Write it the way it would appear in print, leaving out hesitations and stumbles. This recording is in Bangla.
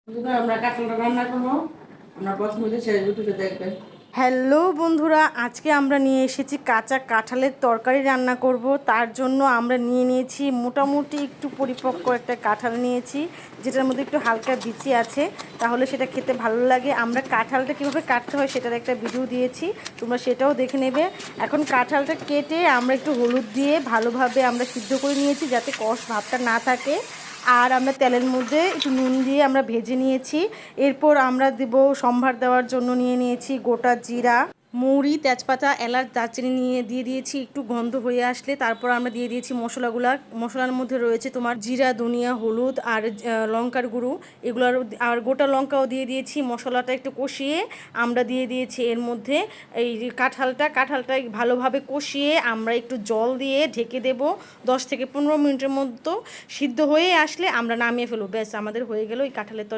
বন্ধুরা, আমরা কাঁঠালটা রান্না করবো। আমরা প্রথমে সেই রুটিটা দেখবেন। হ্যালো বন্ধুরা, আজকে আমরা নিয়ে এসেছি কাঁচা কাঁঠালের তরকারি রান্না করব। তার জন্য আমরা নিয়ে নিয়েছি মোটামুটি একটু পরিপক্ক একটা কাঁঠাল নিয়েছি, যেটার মধ্যে একটু হালকা বিচি আছে, তাহলে সেটা খেতে ভালো লাগে। আমরা কাঁঠালটা কীভাবে কাটতে হয় সেটার একটা ভিডিও দিয়েছি, তোমরা সেটাও দেখে নেবে। এখন কাঁঠালটা কেটে আমরা একটু হলুদ দিয়ে ভালোভাবে আমরা সিদ্ধ করে নিয়েছি, যাতে কষ ভাবটা না থাকে। আর আমরা তেলের মধ্যে একটু নুন দিয়ে আমরা ভেজে নিয়েছি। এরপর আমরা দেব সম্ভার দেওয়ার জন্য নিয়ে নিয়েছি গোটা জিরা, মৌরি, তেজপাতা, এলাচ, দারচিনি দিয়ে দিয়েছি। একটু গন্ধ হয়ে আসলে তারপর আমরা দিয়ে দিয়েছি মশলাগুলা। মশলার মধ্যে রয়েছে তোমার জিরা, ধনিয়া, হলুদ আর লঙ্কার গুঁড়ো, এগুলো আর গোটা লঙ্কাও দিয়ে দিয়েছি। মশলাটা একটু কষিয়ে আমরা দিয়ে দিয়েছি এর মধ্যে এই কাঁঠালটা ভালোভাবে কষিয়ে আমরা একটু জল দিয়ে ঢেকে দেব। 10 থেকে 15 মিনিটের মতো সিদ্ধ হয়ে আসলে আমরা নামিয়ে ফেলবো। ব্যাস, আমাদের হয়ে গেল এই কাঁঠালের তরকারি।